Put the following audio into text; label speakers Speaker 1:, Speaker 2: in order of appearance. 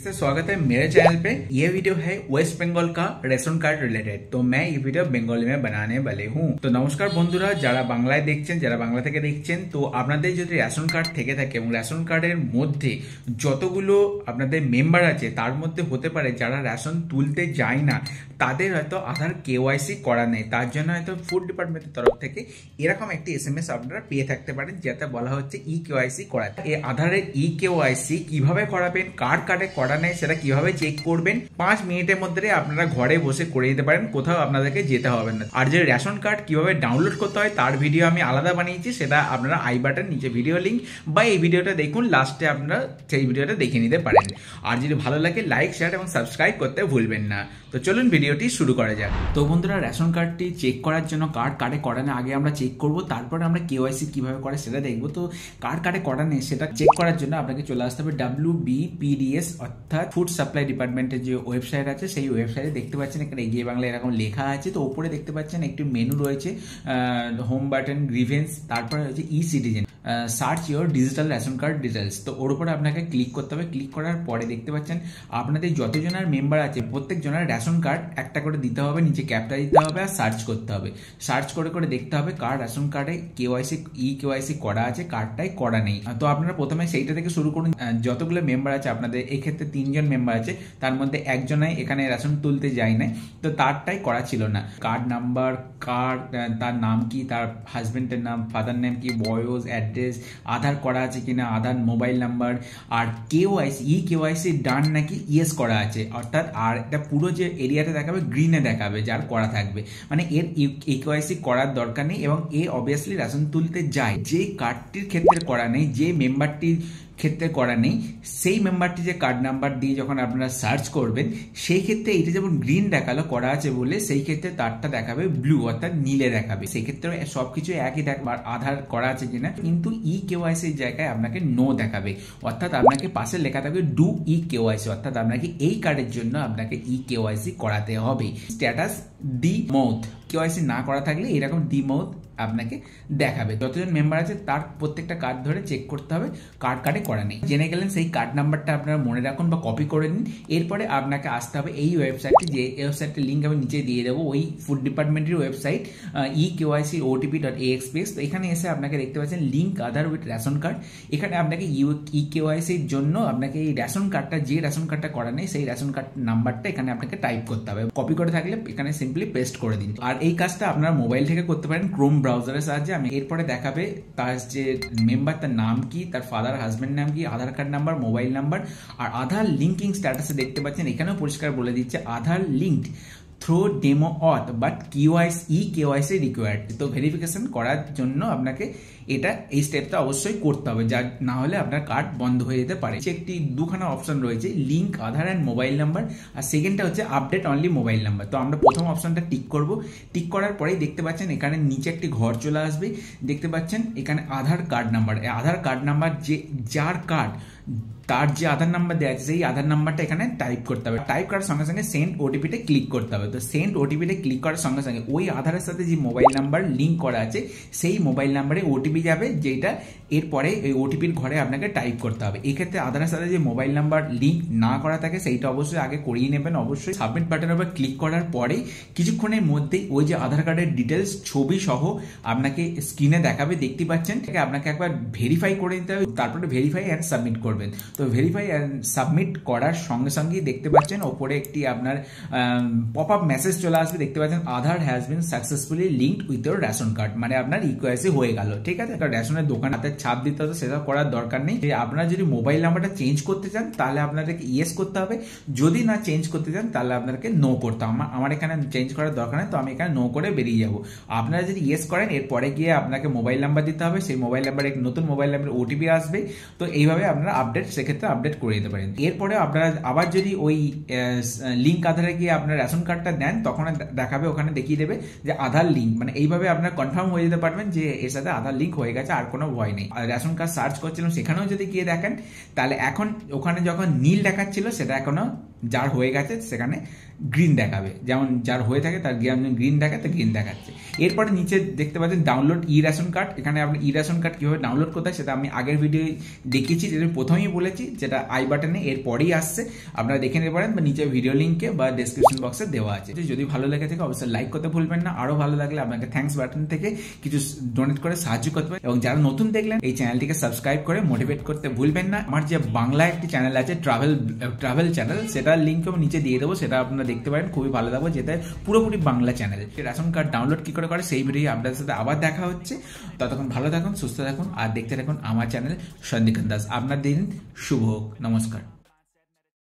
Speaker 1: से स्वागत है मेरे चैनल पे। ये वीडियो है वेस्ट बंगाल का रेशन कार्ड रिलेटेड। तो मैं ये वीडियो बंगाली में बनाने वाले हूँ। तो नमस्कार বন্ধুরা, যারা বাংলায় দেখছেন, যারা বাংলা থেকে দেখছেন, তো আপনাদের যদি রেশন কার্ড থেকে থাকে এবং রেশন কার্ডের মধ্যে যতগুলো আপনাদের মেম্বার আছে তার মধ্যে হতে পারে যারা রেশন তুলতে যায় না, তাদের হয়তো আধার কেওয়াইসি করা নেই, তার জন্য হয়তো ফুড ডিপার্টমেন্টের তরফ থেকে এরকম একটি এসএমএস আপনারা পেয়ে থাকতে পারেন, যেটা বলা হচ্ছে ই কেওয়াইসি করাতে। এই আধারের ই কেওয়াইসি কিভাবে করাবেন, কার কার্ডে করা নেই সেটা কিভাবে চেক করবেন, 5 মিনিটের মধ্যে আপনারা ঘরে বসে করে দিতে পারেন, কোথাও আপনাদেরকে যেতে হবে না। আর যে রেশন কার্ড কিভাবে ডাউনলোড করতে হয় তার ভিডিও আমি আলাদা বানিয়েছি, সেটা আপনারা আই বাটন নিচে ভিডিও লিঙ্ক বা এই ভিডিওটা দেখুন, লাস্টে আপনারা সেই ভিডিওটা দেখে নিতে পারেন। আর যদি ভালো লাগে লাইক, শেয়ার এবং সাবস্ক্রাইব করতে ভুলবেন না। তো চলুন ভিডিওটি শুরু করা যাক। তো বন্ধুরা, রেশন কার্ডটি চেক করার জন্য কার্ডে করা নেই আগে আমরা চেক করব, তারপরে আমরা কেওয়াইসি কিভাবে করে সেটা দেখবো। তো কার্ডে করা নেই সেটা চেক করার জন্য আপনাকে চলে আসতে হবে WBPDS অর্থাৎ ফুড সাপ্লাই ডিপার্টমেন্টের যে ওয়েবসাইট আছে সেই ওয়েবসাইটে দেখতে পাচ্ছেন এখানে এগিয়ে বাংলা এরকম লেখা আছে। তো উপরে দেখতে পাচ্ছেন একটি মেনু রয়েছে, হোম বাটন, গ্রিভেন্স, তারপরে হচ্ছে e citizen, search your digital ration card details. তো ওর উপরে আপনাকে ক্লিক করতে হবে। ক্লিক করার পরে দেখতে পাচ্ছেন আপনাদের যতজনের মেম্বার আছে প্রত্যেক জনের রেশন কার্ড একটা করে দিতে হবে, নিচে ক্যাপটা দিতে হবে আর সার্চ করতে হবে। সার্চ করে করে দেখতে হবে কার রেশন কার্ডে কেওয়াইসি করা আছে, কার্ডটাই করা নেই। তো আপনারা প্রথমে সেইটা থেকে শুরু করুন। যতগুলো মেম্বার আছে আপনাদের, এক্ষেত্রে 3 জন মেম্বার আছে, তার মধ্যে একজনাই এখানে রেশন তুলতে যায় না, তো তারটাই করা ছিল না। কার্ড নাম্বার, কার্ড, তার নাম কি, তার হাজবেন্ডের নাম, ফাদার নেম কি, বয়স, অ্যাড্রেস, আধার করা আছে কিনা, আধার মোবাইল নাম্বার, আর কেওয়াইসি ডান নাকি ইয়েস করা আছে, অর্থাৎ আর এটা পুরো যে এরিয়াটা দেখাবে গ্রিনে দেখাবে যার করা থাকবে, মানে এর কেওয়াইসি করার দরকার নেই এবং এ অবভিয়াসলি রেশন তুলতে যায়। যে কার্ডটির ক্ষেত্রে করা নেই, যে মেম্বারটির ক্ষেত্রে করা নেই, সেই মেম্বারটি যে কার্ড নাম্বার দিয়ে যখন আপনারা সার্চ করবেন সেই ক্ষেত্রে এটা যেমন গ্রিন দেখালো করা আছে বলে, সেই ক্ষেত্রে তারটা দেখাবে ব্লু অর্থাৎ নীলে দেখাবে। সেক্ষেত্রে সবকিছু একই দেখাবে, আধার করা আছে কিনা, কিন্তু ই কেওয়াইসির জায়গায় আপনাকে নো দেখাবে, অর্থাৎ আপনাকে পাশে লেখা থাকবে ডু ই কেওয়াইসি, অর্থাৎ আপনাকে এই কার্ডের জন্য আপনাকে ই কেওয়াইসি করাতে হবে। স্ট্যাটাস ডি মাউথ, কেওয়াইসি না করা থাকলে এরকম ডি মাউথ আপনাকে দেখাবে। যতজন মেম্বার আছে তার প্রত্যেকটা কার্ড ধরে চেক করতে হবে কার্ডে করা নেই। জেনে গেলেন সেই কার্ড নাম্বারটা আপনারা মনে রাখুন বা কপি করে নিন। এরপরে আপনাকে আসতে হবে এই ওয়েবসাইটটি, যে ওয়েবসাইটের লিঙ্ক আমি নিচে দিয়ে দেবো, ওই ফুড ডিপার্টমেন্টের ওয়েবসাইট eKYC.otp.axps। তো এখানে এসে আপনাকে দেখতে পাচ্ছেন link Aadhaar with ration card. এখানে আপনাকে eKYCর জন্য আপনাকে এই রেশন কার্ডটা, যে রেশন কার্ডটা করা নেই সেই রেশন কার্ড নাম্বারটা এখানে আপনাকে টাইপ করতে হবে। কপি করে থাকলে এখানে সিম্পলি পেস্ট করে দিন। আর এই কাজটা আপনারা মোবাইল থেকে করতে পারেন ক্রোম ব্রাউজারের সাহায্যে। আমি এরপরে দেখাবে তার যে মেম্বার, তার নাম কি, তার ফাদার হাজবেন্ড নাম কি, Aadhaar card number, mobile number, আর আধার লিঙ্কিং স্ট্যাটাসে দেখতে পাচ্ছেন এখানেও পরিষ্কার বলে দিচ্ছে Aadhaar linked through demo auth but KYC required. তো ভেরিফিকেশন করার জন্য আপনাকে এই স্টেপটা অবশ্যই করতে হবে, যা না হলে আপনার কার্ড বন্ধ হয়ে যেতে পারে। একটি দুখানা অপশন রয়েছে, link Aadhaar and mobile number, আর সেকেন্ডটা হচ্ছে আপডেট অনলি মোবাইল নাম্বার। তো আমরা প্রথম অপশনটা টিক করব। টিক করার পরেই দেখতে পাচ্ছেন এখানে নিচে একটি ঘর চলে আসবে, দেখতে পাচ্ছেন এখানে আধার কার্ড নাম্বার। আধার কার্ড নাম্বার যার কার্ড, তার যে আধার নাম্বার দেওয়া আছে সেই আধার নাম্বারটা এখানে টাইপ করতে হবে। টাইপ করার সঙ্গে সঙ্গে সেন্ড ওটিপিতে ক্লিক করতে হবে। তো সেন্ড ওটিপিতে ক্লিক করার সঙ্গে সঙ্গে ওই আধারের সাথে যে মোবাইল নাম্বার লিঙ্ক করা আছে সেই মোবাইল নাম্বারে ওটিপি যাবে, যেটা এরপরে এই ওটিপির ঘরে আপনাকে টাইপ করতে হবে। এক্ষেত্রে আধারের সাথে যে মোবাইল নাম্বার লিঙ্ক না করা থাকে সেইটা অবশ্যই আগে করিয়ে নেবেন। অবশ্যই সাবমিট বাটনের উপর ক্লিক করার পরেই কিছুক্ষণের মধ্যেই ওই যে আধার কার্ডের ডিটেলস ছবি সহ আপনাকে স্ক্রিনে দেখাবে, দেখতে পাচ্ছেন। আপনাকে একবার ভেরিফাই করে নিতে হবে, তারপরে ভেরিফাই অ্যান্ড সাবমিট করবেন। তো ভেরিফাই অ্যান্ড সাবমিট করার সঙ্গে সঙ্গেই দেখতে পাচ্ছেন ওপরে একটি আপনার পপ আপ মেসেজ চলে আসবে, দেখতে পাচ্ছেন Aadhaar has been successfully linked with your ration card, মানে আপনার ইকেওয়াইসি হয়ে গেল। ঠিক আছে, একটা রেশনের দোকান হাতে ছাপ দিতে হবে, সেটা করার দরকার নেই। আপনারা যদি মোবাইল নাম্বারটা চেঞ্জ করতে চান তাহলে আপনাদেরকে ইয়েস করতে হবে, যদি না চেঞ্জ করতে চান তাহলে আপনাদেরকে নো করতে হবে। আমার এখানে চেঞ্জ করার দরকার নেই, তো আমি এখানে নো করে বেরিয়ে যাব। আপনারা যদি ইয়েস করেন এরপরে গিয়ে আপনাকে মোবাইল নাম্বার দিতে হবে, সেই মোবাইল নাম্বারে নতুন মোবাইল নাম্বার ওটিপি আসবে। তো এইভাবে আপনারা সেক্ষেত্রে আপডেট করে দিতে পারেন। এরপরে আপনারা আবার যদি ওই লিঙ্ক আধারে গিয়ে আপনার রেশন কার্ডটা দেন তখন দেখাবে, ওখানে দেখিয়ে দেবে যে আধার লিঙ্ক, মানে এইভাবে আপনারা কনফার্ম হয়ে যেতে পারবেন যে এর সাথে আধার লিঙ্ক হয়ে গেছে, আর কোনো ভয় নেই। রেশন কার্ড সার্চ করছিলাম সেখানেও যদি গিয়ে দেখেন তাহলে এখন ওখানে যখন নীল দেখাচ্ছিল সেটা এখনো যার হয়ে গেছে সেখানে গ্রিন দেখাবে, যেমন যার হয়ে থাকে তার গ্রিন দেখাতে গ্রিন দেখাচ্ছে। এরপরে নিচে দেখতে পাচ্ছেন ডাউনলোড ই রেশন কার্ড। এখানে আপনি ই রেশন কার্ড কীভাবে ডাউনলোড করতে হয় সেটা আমি আগের ভিডিও দেখিয়েছি, যেটা প্রথমেই বলেছি, যেটা আই বাটনে এরপরেই আসছে, আপনারা দেখে নিতে পারেন বা নিচে ভিডিও লিঙ্কে বা ডেসক্রিপশন বক্সে দেওয়া আছে। যদি ভালো লেগে থাকে অবশ্যই লাইক করতে ভুলবেন না, আরও ভালো লাগলে আপনাকে থ্যাঙ্কস বাটন থেকে কিছু ডোনেট করে সাহায্য করতে পারেন। এবং যারা নতুন দেখলেন এই চ্যানেলটিকে সাবস্ক্রাইব করে মোটিভেট করতে ভুলবেন না। আমার যে বাংলা একটি চ্যানেল আছে ট্রাভেল চ্যানেল, সেটার লিঙ্ক আমি নিচে দিয়ে দেবো, সেটা আপনারা দেখতে পারেন, খুবই ভালো লাগবে, যেটা পুরোপুরি Bangla channel. Ration card download কি করে সেই ভিডিও আপনাদের সাথে আবার দেখা হচ্ছে। ততক্ষণ ভালো থাকুন, সুস্থ থাকুন আর দেখতে থাকুন আমার চ্যানেল সন্দীপন দাস। আপনার দিন শুভ হোক। নমস্কার।